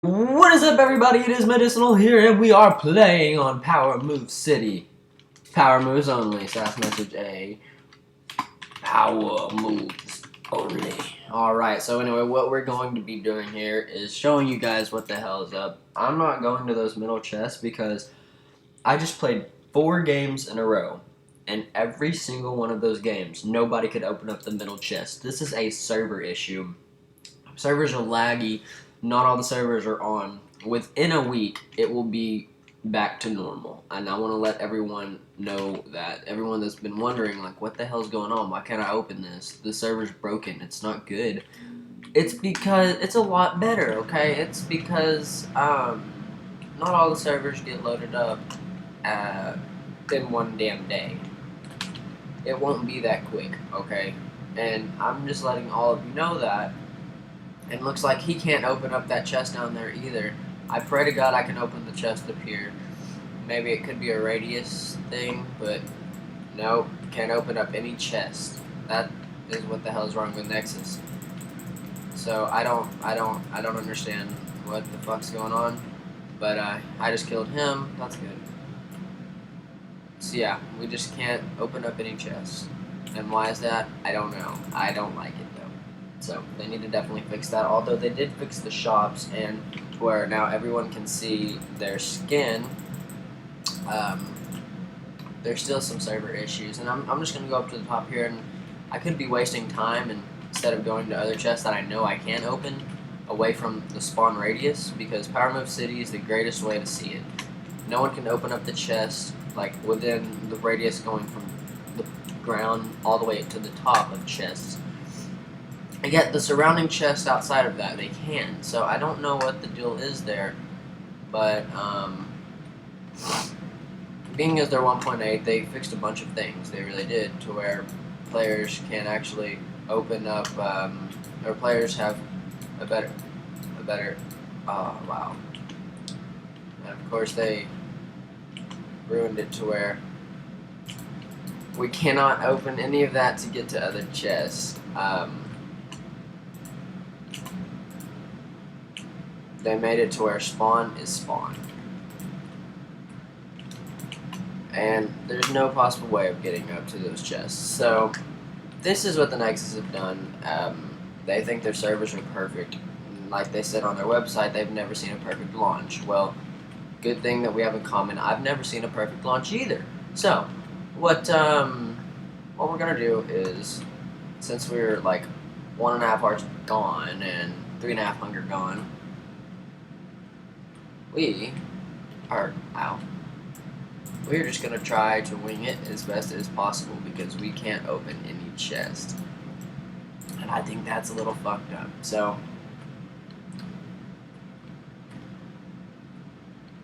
What is up, everybody? It is Medicinal here, and we are playing on Power Move City. Power moves only. SAS message A. Power moves only. Alright, so anyway, what we're going to be doing here is showing you guys what the hell is up. I'm not going to those middle chests because I just played 4 games in a row. And every single one of those games, nobody could open up the middle chest. This is a server issue. Servers are laggy. Not all the servers are on. Within a week, it will be back to normal. And I want to let everyone know that. Everyone that's been wondering, like, what the hell's going on? Why can't I open this? The server's broken. It's not good. It's because it's a lot better, okay? It's because not all the servers get loaded up in one damn day. It won't be that quick, okay? And I'm just letting all of you know that. And looks like he can't open up that chest down there either. I pray to God I can open the chest up here. Maybe it could be a radius thing, but no, can't open up any chest. That is what the hell is wrong with Nexus. So I don't understand what the fuck's going on. But I just killed him. That's good. So yeah, we just can't open up any chests. And why is that? I don't know. I don't like it. So they need to definitely fix that. Although they did fix the shops and where now everyone can see their skin, there's still some server issues. And I'm just going to go up to the top here, and I could be wasting time and instead of going to other chests that I know I can open away from the spawn radius, because Power Move City is the greatest way to see it. No one can open up the chest like within the radius going from the ground all the way to the top of chests. And yet the surrounding chest outside of that, they can. So I don't know what the deal is there. But, being as they're 1.8, they fixed a bunch of things. They really did, to where players can actually open up, or players have a better, oh, wow. And of course they ruined it to where we cannot open any of that to get to other chests. They made it to where spawn is spawn. And there's no possible way of getting up to those chests. So, this is what the Nexus have done. They think their servers are perfect. Like they said on their website, they've never seen a perfect launch. Well, good thing that we have in common. I've never seen a perfect launch either. So, what we're gonna do is, since we're like 1.5 hearts gone and 3.5 hunger gone, we're just gonna try to wing it as best as possible because we can't open any chest. And I think that's a little fucked up. So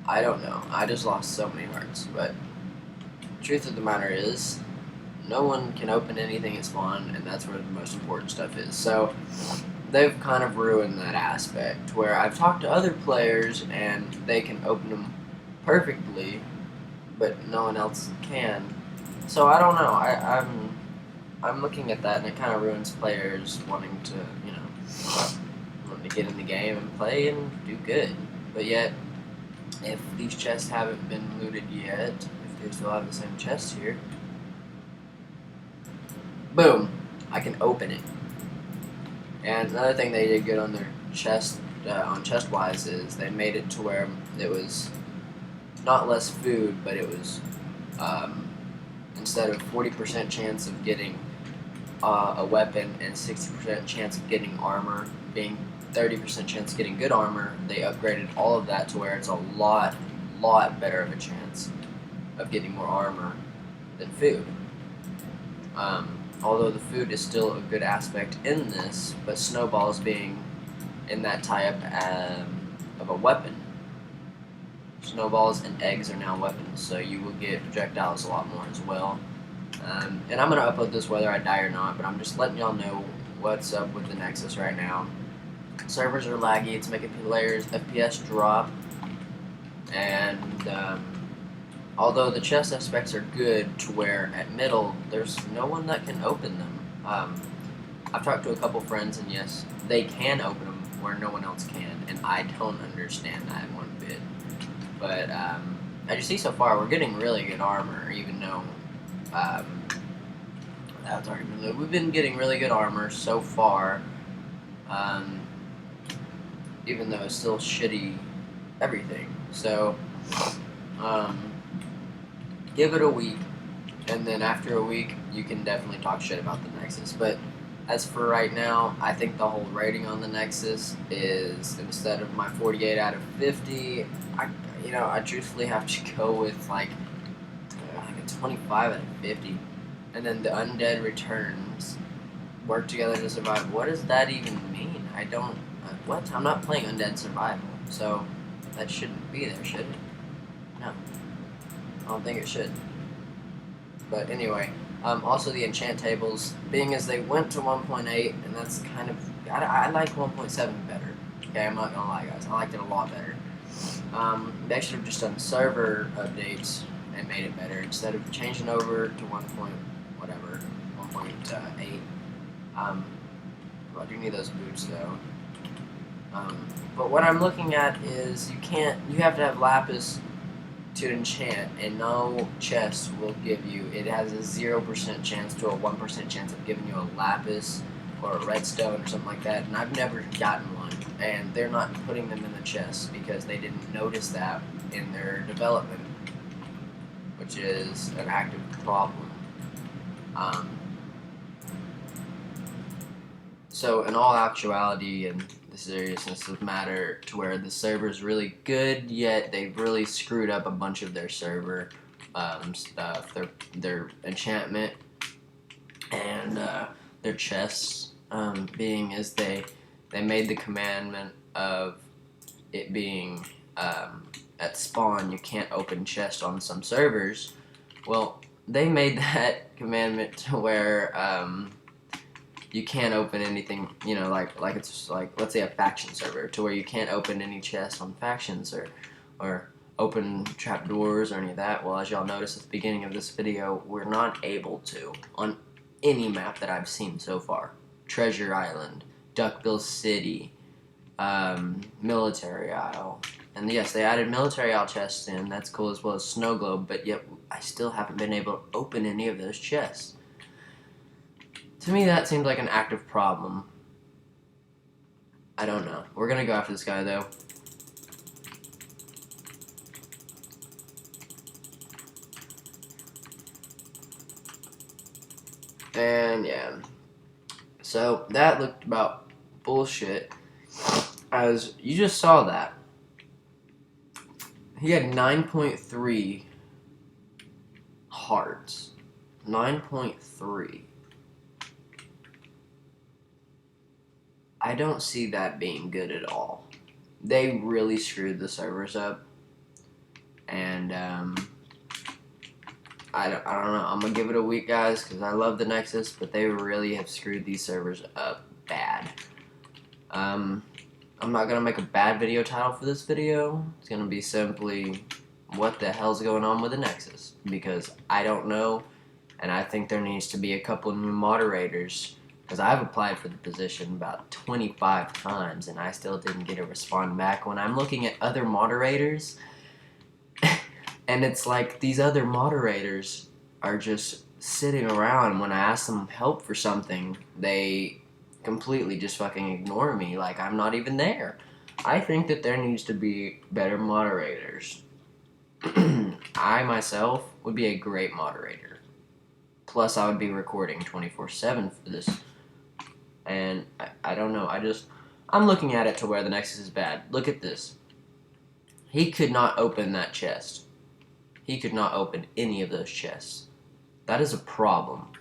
I don't know. I just lost so many hearts, but truth of the matter is no one can open anything at spawn, and that's where the most important stuff is. So they've kind of ruined that aspect, where I've talked to other players and they can open them perfectly, but no one else can. So I don't know. I'm looking at that, and it kind of ruins players wanting to, wanting to get in the game and play and do good. But yet, if these chests haven't been looted yet, if they still have the same chest here, boom, I can open it. And another thing they did good on their chest, on chest-wise, is they made it to where it was not less food, but it was, instead of 40% chance of getting a weapon and 60% chance of getting armor, being 30% chance of getting good armor, they upgraded all of that to where it's a lot better of a chance of getting more armor than food. Although the food is still a good aspect in this, but snowballs being in that tie-up of a weapon. Snowballs and eggs are now weapons, so you will get projectiles a lot more as well. And I'm going to upload this whether I die or not, but I'm just letting y'all know what's up with the Nexus right now. Servers are laggy, it's making players' FPS drop, and although the chest aspects are good to where at middle, there's no one that can open them. I've talked to a couple friends, and yes, they can open them where no one else can, and I don't understand that one bit. But as you see so far, we're getting really good armor, even though that's already been loaded. We've been getting really good armor so far, even though it's still shitty everything. So give it a week, and then after a week, you can definitely talk shit about the Nexus. But as for right now, I think the whole rating on the Nexus is, instead of my 48 out of 50, I truthfully have to go with like a 25 out of 50. And then the undead returns, work together to survive. What does that even mean? I don't, what? I'm not playing undead survival, so that shouldn't be there, should it? No. I don't think it should. But anyway, also the enchant tables, being as they went to 1.8, and that's kind of, I like 1.7 better. Okay, I'm not gonna lie, guys. I liked it a lot better. They should have just done server updates and made it better instead of changing over to 1.8. Well, I do need those boots though. But what I'm looking at is you have to have lapis to enchant, and no chest will give you, it has a 0% chance to a 1% chance of giving you a lapis or a redstone or something like that, and I've never gotten one, and they're not putting them in the chest because they didn't notice that in their development, which is an active problem. So in all actuality and the seriousness of the matter, to where the server's really good, yet they've really screwed up a bunch of their server stuff, their enchantment and their chests, being as they made the commandment of it being at spawn you can't open chests on some servers. Well, they made that commandment to where you can't open anything, like it's like, let's say a faction server, to where you can't open any chests on factions or open trapdoors or any of that. Well, as y'all noticed at the beginning of this video, we're not able to on any map that I've seen so far. Treasure Island, Duckbill City, Military Isle, and yes, they added Military Isle chests in, that's cool, as well as Snow Globe, but yet I still haven't been able to open any of those chests. To me, that seems like an active problem. I don't know. We're gonna go after this guy, though. And, yeah. So, that looked about bullshit. As you just saw that. He had 9.3 hearts. 9.3. I don't see that being good at all. They really screwed the servers up, and I don't know. I'm gonna give it a week, guys, because I love the Nexus, but they really have screwed these servers up bad. I'm not gonna make a bad video title for this video. It's gonna be simply what the hell's going on with the Nexus, because I don't know, and I think there needs to be a couple new moderators. Because I've applied for the position about 25 times and I still didn't get a response back. When I'm looking at other moderators, and it's like these other moderators are just sitting around. When I ask them help for something, they completely just fucking ignore me like I'm not even there. I think that there needs to be better moderators. I myself would be a great moderator. Plus I would be recording 24/7 for this. And I don't know, I'm looking at it to where the Nexus is bad. Look at this. He could not open that chest. He could not open any of those chests. That is a problem.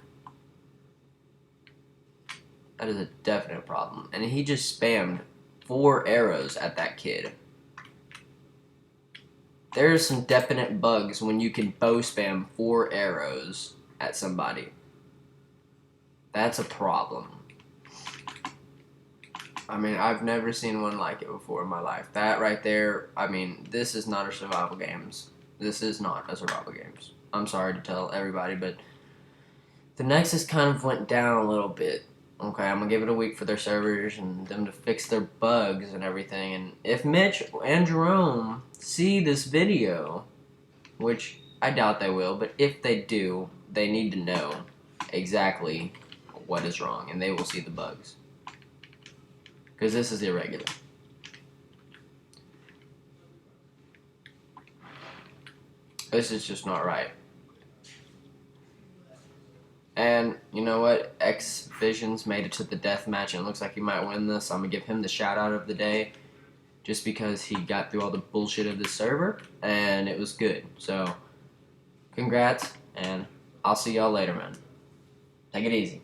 That is a definite problem. And he just spammed 4 arrows at that kid. There are some definite bugs when you can bow spam 4 arrows at somebody. That's a problem. I mean, I've never seen one like it before in my life. That right there, I mean, this is not a survival games. This is not a survival games. I'm sorry to tell everybody, but the Nexus kind of went down a little bit Okay, I'm gonna give it a week for their servers and them to fix their bugs and everything. And if Mitch and Jerome see this video, which I doubt they will, but if they do, they need to know exactly what is wrong, and they will see the bugs. Because this is irregular. This is just not right. And you know what? X Visions made it to the death match, and it looks like he might win this. I'm gonna give him the shout out of the day, just because he got through all the bullshit of the server, and it was good. So, congrats, and I'll see y'all later, man. Take it easy.